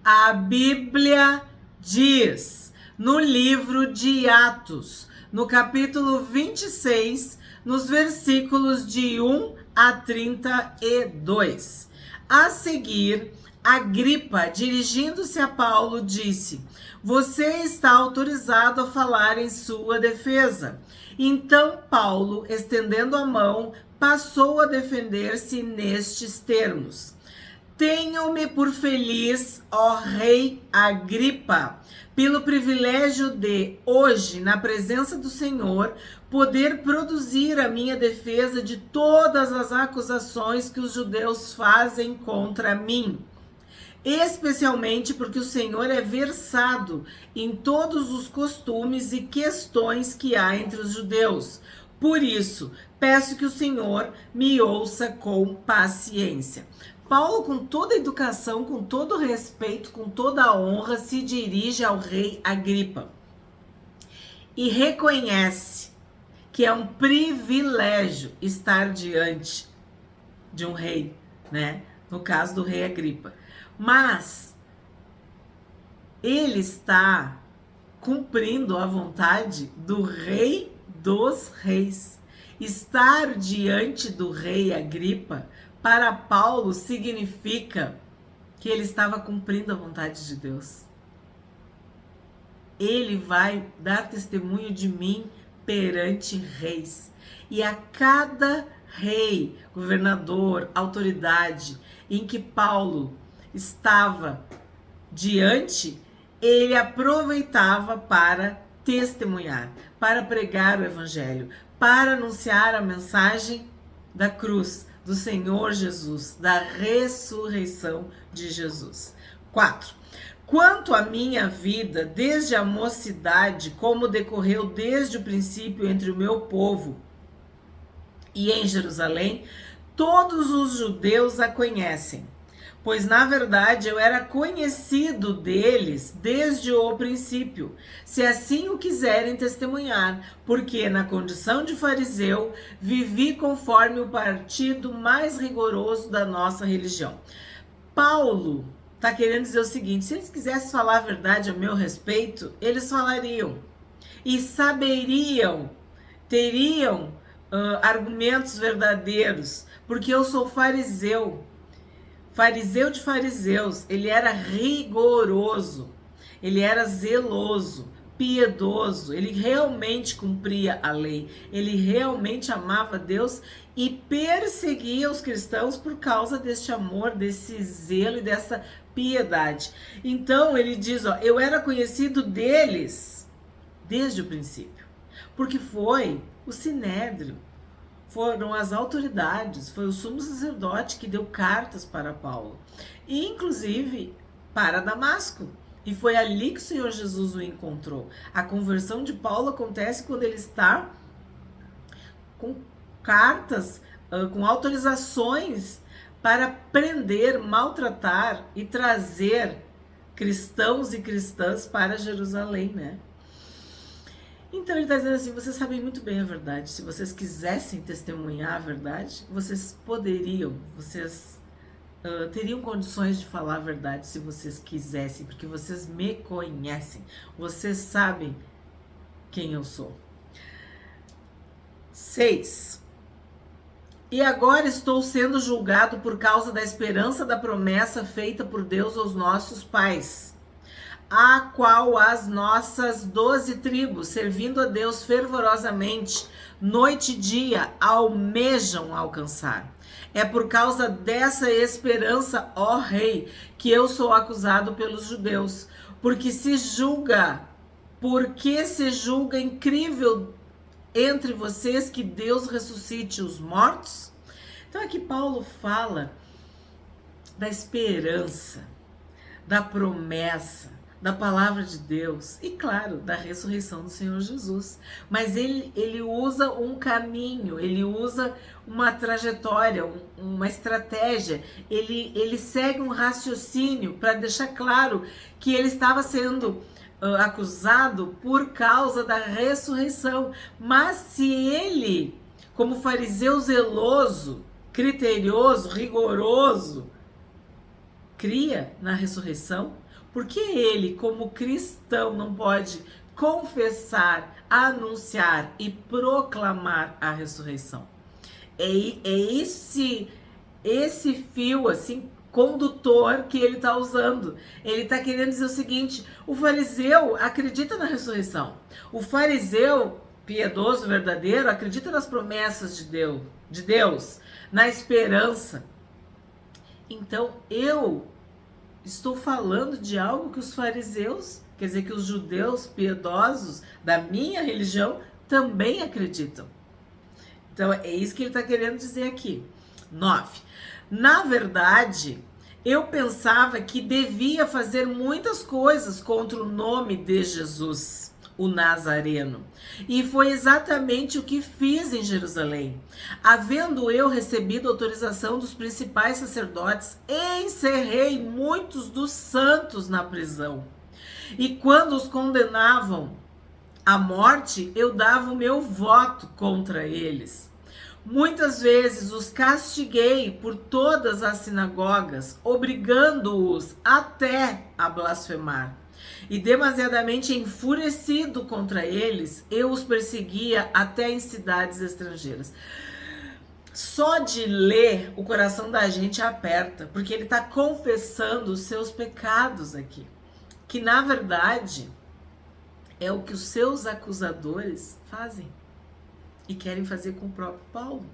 A Bíblia diz no livro de Atos, no capítulo 26, nos versículos de 1 a 32. A seguir, Agripa, dirigindo-se a Paulo, disse: "Você está autorizado a falar em sua defesa." Então Paulo, estendendo a mão, passou a defender-se nestes termos: "Tenho-me por feliz, ó rei Agripa, pelo privilégio de, hoje, na presença do Senhor, poder produzir a minha defesa de todas as acusações que os judeus fazem contra mim. Especialmente porque o Senhor é versado em todos os costumes e questões que há entre os judeus. Por isso, peço que o Senhor me ouça com paciência." Paulo, com toda a educação, com todo o respeito, com toda a honra, se dirige ao rei Agripa e reconhece que é um privilégio estar diante de um rei, né? No caso do rei Agripa. Mas ele está cumprindo a vontade do rei dos reis. Estar diante do rei Agripa, para Paulo, significa que ele estava cumprindo a vontade de Deus. Ele vai dar testemunho de mim perante reis. E a cada rei, governador, autoridade em que Paulo estava diante, ele aproveitava para testemunhar, para pregar o evangelho, para anunciar a mensagem da cruz, do Senhor Jesus, da ressurreição de Jesus. 4. Quanto à minha vida, desde a mocidade, como decorreu desde o princípio entre o meu povo e em Jerusalém, todos os judeus a conhecem, pois na verdade eu era conhecido deles desde o princípio, se assim o quiserem testemunhar, porque na condição de fariseu vivi conforme o partido mais rigoroso da nossa religião. Paulo está querendo dizer o seguinte: se eles quisessem falar a verdade a meu respeito, eles falariam e saberiam, teriam argumentos verdadeiros, porque eu sou fariseu. Fariseu de fariseus, ele era rigoroso, ele era zeloso, piedoso, ele realmente cumpria a lei, ele realmente amava Deus e perseguia os cristãos por causa deste amor, desse zelo e dessa piedade. Então ele diz, eu era conhecido deles desde o princípio, porque foi o Sinédrio, foram as autoridades, foi o sumo sacerdote que deu cartas para Paulo, e inclusive para Damasco. E foi ali que o Senhor Jesus o encontrou. A conversão de Paulo acontece quando ele está com cartas, com autorizações para prender, maltratar e trazer cristãos e cristãs para Jerusalém, né? Então ele está dizendo assim, vocês sabem muito bem a verdade. Se vocês quisessem testemunhar a verdade, vocês poderiam, vocês teriam condições de falar a verdade se vocês quisessem, porque vocês me conhecem, vocês sabem quem eu sou. 6. E agora estou sendo julgado por causa da esperança da promessa feita por Deus aos nossos pais, a qual as nossas 12 tribos, servindo a Deus fervorosamente, noite e dia, almejam alcançar. É por causa dessa esperança, ó rei, que eu sou acusado pelos judeus, porque se julga incrível entre vocês que Deus ressuscite os mortos? Então aqui Paulo fala da esperança, da promessa, da palavra de Deus e, claro, da ressurreição do Senhor Jesus. Mas ele usa um caminho, ele usa uma trajetória, uma estratégia, ele segue um raciocínio para deixar claro que ele estava sendo acusado por causa da ressurreição. Mas se ele, como fariseu zeloso, criterioso, rigoroso, cria na ressurreição, Por que ele, como cristão, não pode confessar, anunciar e proclamar a ressurreição? É esse fio assim condutor que ele está usando. Ele está querendo dizer o seguinte: o fariseu acredita na ressurreição. O fariseu piedoso, verdadeiro, acredita nas promessas de Deus, na esperança. Então eu estou falando de algo que os fariseus, quer dizer, que os judeus piedosos da minha religião também acreditam. Então é isso que ele está querendo dizer aqui. 9. Na verdade, eu pensava que devia fazer muitas coisas contra o nome de Jesus, o Nazareno. E foi exatamente o que fiz em Jerusalém. Havendo eu recebido autorização dos principais sacerdotes, encerrei muitos dos santos na prisão. E quando os condenavam à morte, eu dava o meu voto contra eles. Muitas vezes os castiguei por todas as sinagogas, obrigando-os até a blasfemar. E demasiadamente enfurecido contra eles, eu os perseguia até em cidades estrangeiras. Só de ler, o coração da gente aperta, porque ele está confessando os seus pecados aqui. Que na verdade é o que os seus acusadores fazem. E querem fazer com o próprio Paulo.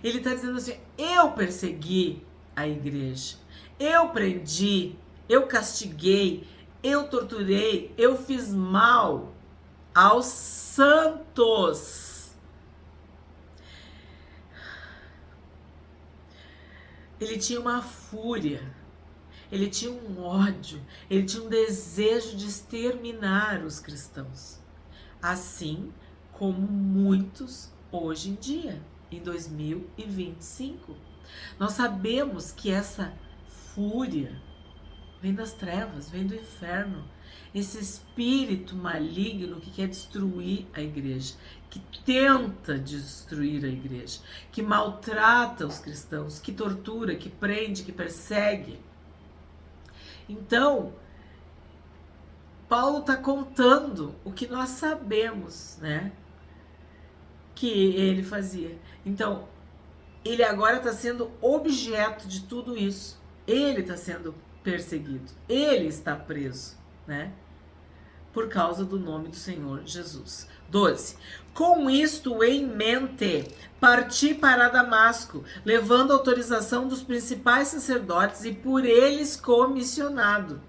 Ele está dizendo assim: eu persegui a igreja, eu prendi, eu castiguei, eu torturei, eu fiz mal aos santos. Ele tinha uma fúria, ele tinha um ódio, ele tinha um desejo de exterminar os cristãos. Assim como muitos hoje em dia, em 2025. Nós sabemos que essa fúria vem das trevas, vem do inferno. Esse espírito maligno que quer destruir a igreja, que tenta destruir a igreja, que maltrata os cristãos, que tortura, que prende, que persegue. Então, Paulo está contando o que nós sabemos, né? Que ele fazia. Então, ele agora está sendo objeto de tudo isso. Ele está sendo perseguido. Ele está preso, né? Por causa do nome do Senhor Jesus. 12. Com isto em mente, parti para Damasco, levando autorização dos principais sacerdotes e por eles comissionado.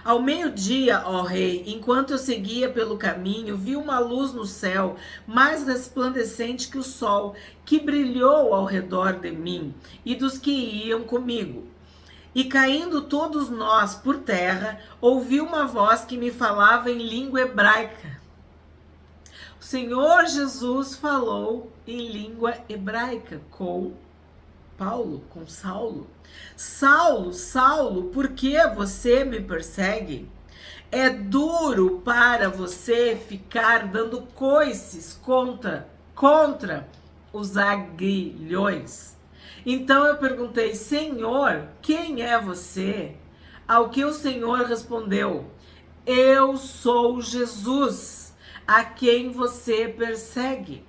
Ao meio-dia, ó rei, enquanto eu seguia pelo caminho, vi uma luz no céu, mais resplandecente que o sol, que brilhou ao redor de mim e dos que iam comigo. E caindo todos nós por terra, ouvi uma voz que me falava em língua hebraica. O Senhor Jesus falou em língua hebraica com Paulo, com Saulo. Saulo, Saulo, por que você me persegue? É duro para você ficar dando coices contra os aguilhões. Então eu perguntei: Senhor, quem é você? Ao que o Senhor respondeu: eu sou Jesus, a quem você persegue.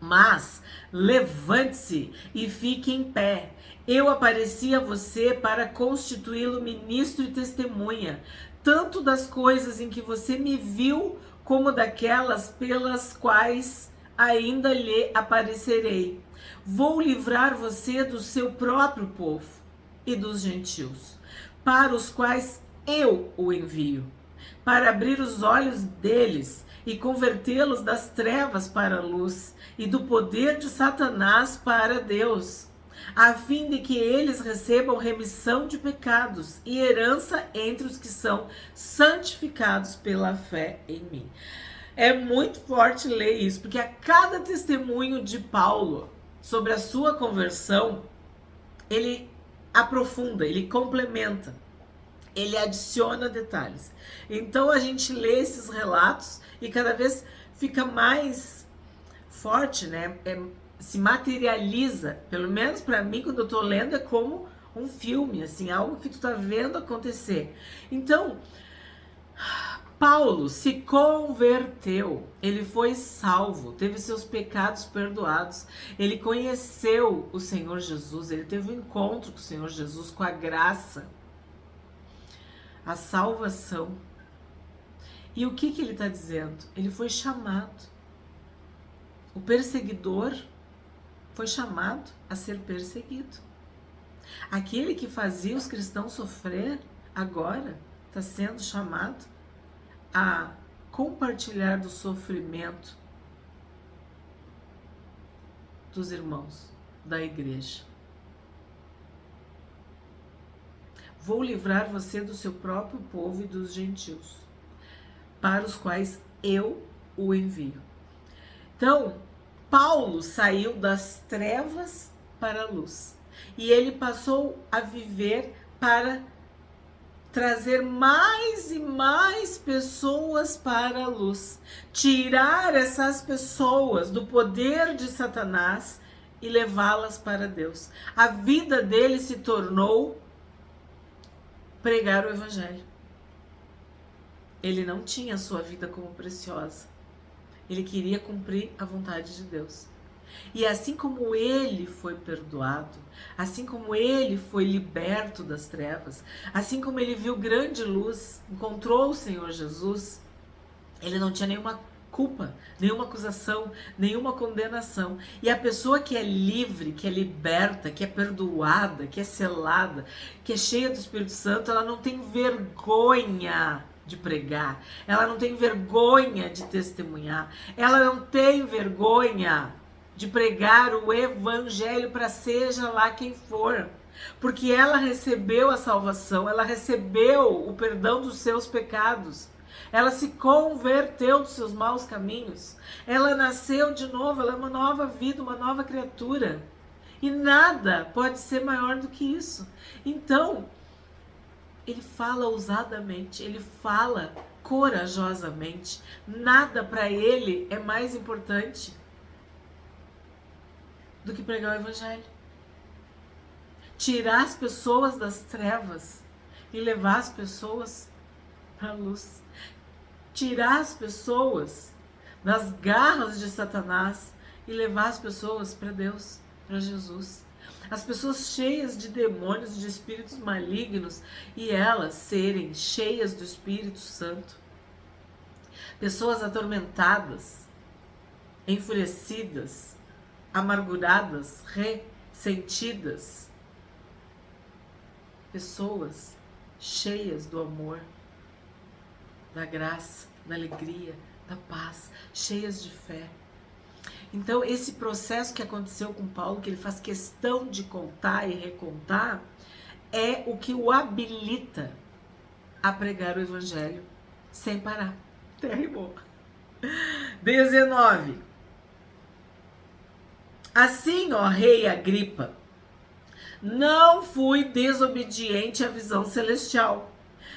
Mas levante-se e fique em pé. Eu apareci a você para constituí-lo ministro e testemunha, tanto das coisas em que você me viu, como daquelas pelas quais ainda lhe aparecerei. Vou livrar você do seu próprio povo e dos gentios, para os quais eu o envio, para abrir os olhos deles e convertê-los das trevas para a luz e do poder de Satanás para Deus, a fim de que eles recebam remissão de pecados e herança entre os que são santificados pela fé em mim. É muito forte ler isso, porque a cada testemunho de Paulo sobre a sua conversão, ele aprofunda, ele complementa, ele adiciona detalhes. Então a gente lê esses relatos e cada vez fica mais forte, né? Se materializa, pelo menos para mim, quando eu tô lendo, é como um filme, assim, algo que tu tá vendo acontecer. Então, Paulo se converteu, ele foi salvo, teve seus pecados perdoados, ele conheceu o Senhor Jesus, ele teve um encontro com o Senhor Jesus, com a graça, a salvação. E o que ele está dizendo? Ele foi chamado. O perseguidor foi chamado a ser perseguido. Aquele que fazia os cristãos sofrer, agora está sendo chamado a compartilhar do sofrimento dos irmãos da igreja. Vou livrar você do seu próprio povo e dos gentios, para os quais eu o envio. Então, Paulo saiu das trevas para a luz. E ele passou a viver para trazer mais e mais pessoas para a luz. Tirar essas pessoas do poder de Satanás e levá-las para Deus. A vida dele se tornou pregar o evangelho. Ele não tinha a sua vida como preciosa. Ele queria cumprir a vontade de Deus. E assim como ele foi perdoado, assim como ele foi liberto das trevas, assim como ele viu grande luz, encontrou o Senhor Jesus, ele não tinha nenhuma culpa, nenhuma acusação, nenhuma condenação. E a pessoa que é livre, que é liberta, que é perdoada, que é selada, que é cheia do Espírito Santo, ela não tem vergonha de pregar, ela não tem vergonha de testemunhar, ela não tem vergonha de pregar o evangelho para seja lá quem for, porque ela recebeu a salvação, ela recebeu o perdão dos seus pecados, ela se converteu dos seus maus caminhos, ela nasceu de novo, ela é uma nova vida, uma nova criatura, e nada pode ser maior do que isso. Então, ele fala ousadamente, ele fala corajosamente, nada para ele é mais importante do que pregar o evangelho. Tirar as pessoas das trevas e levar as pessoas para a luz. Tirar as pessoas das garras de Satanás e levar as pessoas para Deus, para Jesus. As pessoas cheias de demônios, de espíritos malignos, e elas serem cheias do Espírito Santo. Pessoas atormentadas, enfurecidas, amarguradas, ressentidas. Pessoas cheias do amor, da graça, da alegria, da paz, cheias de fé. Então, esse processo que aconteceu com Paulo, que ele faz questão de contar e recontar, é o que o habilita a pregar o evangelho sem parar. Até rimou. 19. Assim, ó rei Agripa, não fui desobediente à visão celestial,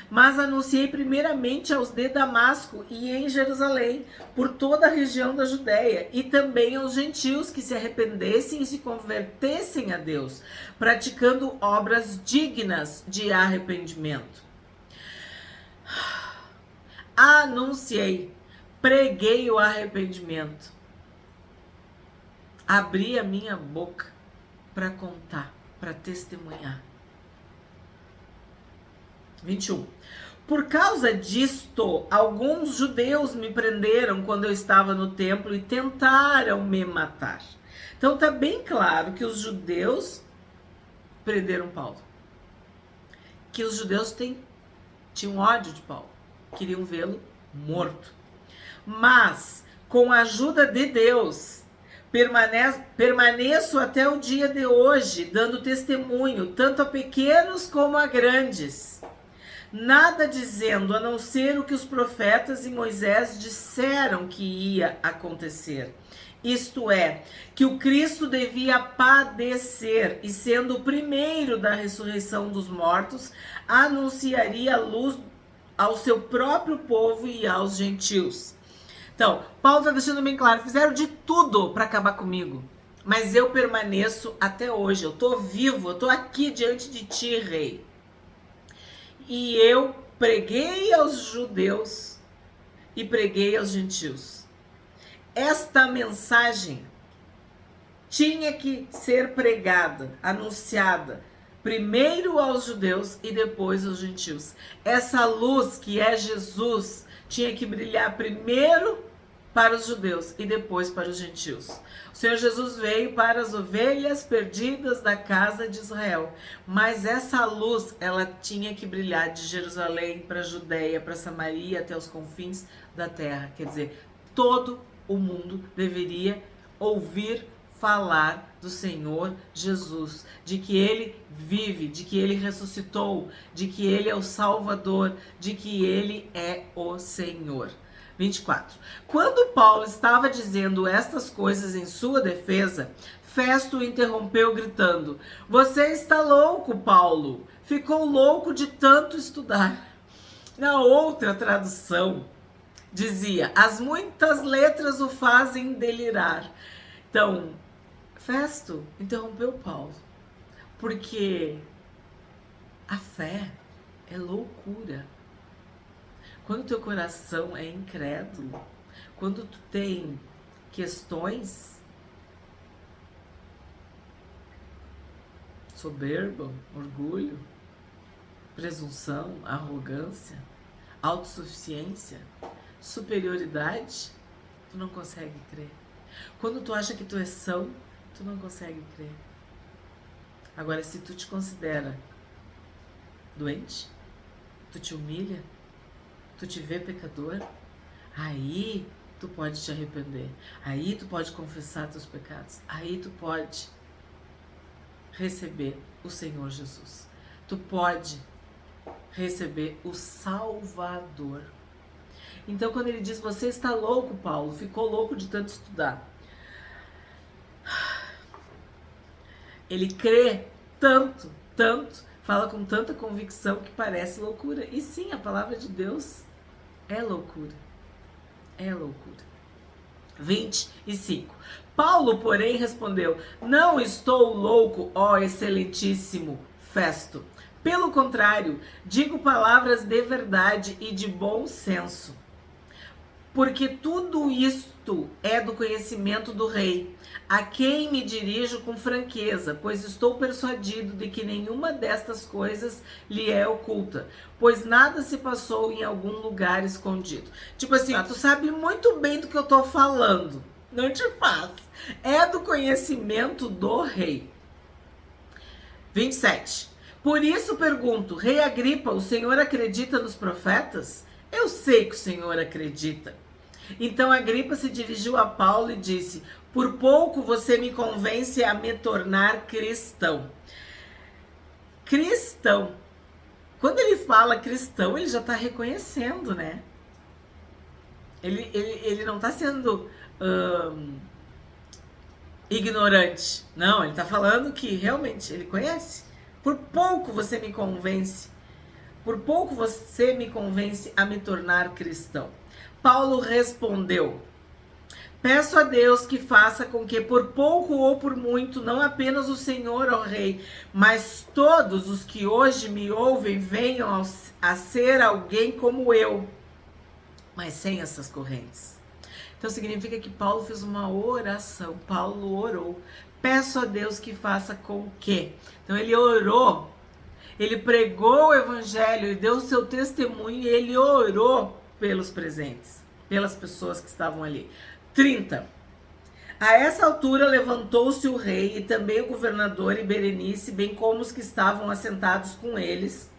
mas anunciei primeiramente aos de Damasco e em Jerusalém, por toda a região da Judéia, e também aos gentios que se arrependessem e se convertessem a Deus, praticando obras dignas de arrependimento. Anunciei, preguei o arrependimento, abri a minha boca para contar, para testemunhar. 21. Por causa disto, alguns judeus me prenderam quando eu estava no templo e tentaram me matar. Então tá bem claro que os judeus prenderam Paulo. Que os judeus tinham ódio de Paulo, queriam vê-lo morto. Mas, com a ajuda de Deus, permaneço até o dia de hoje, dando testemunho, tanto a pequenos como a grandes. Nada dizendo, a não ser o que os profetas e Moisés disseram que ia acontecer. Isto é, que o Cristo devia padecer e, sendo o primeiro da ressurreição dos mortos, anunciaria a luz ao seu próprio povo e aos gentios. Então, Paulo está deixando bem claro, fizeram de tudo para acabar comigo. mas eu permaneço até hoje. Eu estou vivo, eu estou aqui diante de ti, rei. E eu preguei aos judeus e preguei aos gentios. Esta mensagem tinha que ser pregada, anunciada, primeiro aos judeus e depois aos gentios. Essa luz que é Jesus tinha que brilhar primeiro para os judeus e depois para os gentios. O Senhor Jesus veio para as ovelhas perdidas da casa de Israel, mas essa luz, ela tinha que brilhar de Jerusalém para a Judéia, para Samaria, até os confins da terra. Quer dizer, todo o mundo deveria ouvir falar do Senhor Jesus, de que Ele vive, de que Ele ressuscitou, de que Ele é o Salvador, de que Ele é o Senhor. 24. Quando Paulo estava dizendo estas coisas em sua defesa, Festo o interrompeu gritando: "Você está louco, Paulo! Ficou louco de tanto estudar." Na outra tradução, dizia: "As muitas letras o fazem delirar." Então, Festo interrompeu Paulo, porque a fé é loucura. Quando teu coração é incrédulo, quando tu tem questões, soberba, orgulho, presunção, arrogância, autossuficiência, superioridade, tu não consegue crer. Quando tu acha que tu é são, tu não consegue crer. Agora, se tu te considera doente, tu te humilha, tu te vê pecador, aí tu pode te arrepender, aí tu pode confessar teus pecados, aí tu pode receber o Senhor Jesus, tu pode receber o Salvador. Então, quando ele diz: "Você está louco, Paulo, ficou louco de tanto estudar", ele crê tanto, fala com tanta convicção que parece loucura. E sim, a palavra de Deus é loucura. É loucura. 25. Paulo, porém, respondeu: "Não estou louco, ó excelentíssimo Festo. Pelo contrário, digo palavras de verdade e de bom senso. Porque tudo isto é do conhecimento do rei, a quem me dirijo com franqueza, pois estou persuadido de que nenhuma destas coisas lhe é oculta, pois nada se passou em algum lugar escondido." Tipo assim, tu sabe muito bem do que eu tô falando, não te faz. É do conhecimento do rei. 27. Por isso pergunto: Rei Agripa, o senhor acredita nos profetas? Eu sei que o senhor acredita. Então Agripa se dirigiu a Paulo e disse: "Por pouco você me convence a me tornar cristão." Cristão. Quando ele fala cristão, ele já está reconhecendo, né? Ele não está sendo ignorante. Não, ele está falando que realmente ele conhece. Por pouco você me convence. Por pouco você me convence a me tornar cristão. Paulo respondeu: "Peço a Deus que faça com que por pouco ou por muito, não apenas o Senhor, ó Rei, mas todos os que hoje me ouvem venham a ser alguém como eu, mas sem essas correntes." Então significa que Paulo fez uma oração. Paulo orou. Peço a Deus que faça com que. Então ele orou. Ele pregou o evangelho, ele deu o seu testemunho e ele orou pelos presentes, pelas pessoas que estavam ali. 30. A essa altura levantou-se o rei e também o governador e Berenice, bem como os que estavam assentados com eles.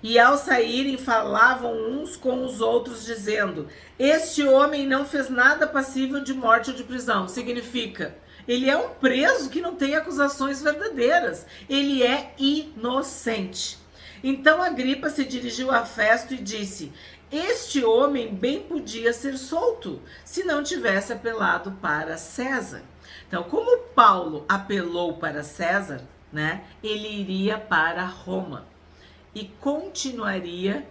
E ao saírem falavam uns com os outros, dizendo: "Este homem não fez nada passível de morte ou de prisão." Significa, ele é um preso que não tem acusações verdadeiras. Ele é inocente. Então Agripa se dirigiu a Festo e disse: "Este homem bem podia ser solto, se não tivesse apelado para César." Então, como Paulo apelou para César, né, ele iria para Roma e continuaria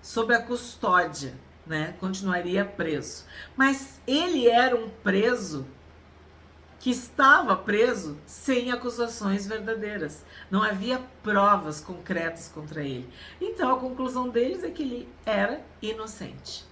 sob a custódia, né, continuaria preso. Mas ele era um preso que estava preso sem acusações verdadeiras. Não havia provas concretas contra ele. Então a conclusão deles é que ele era inocente.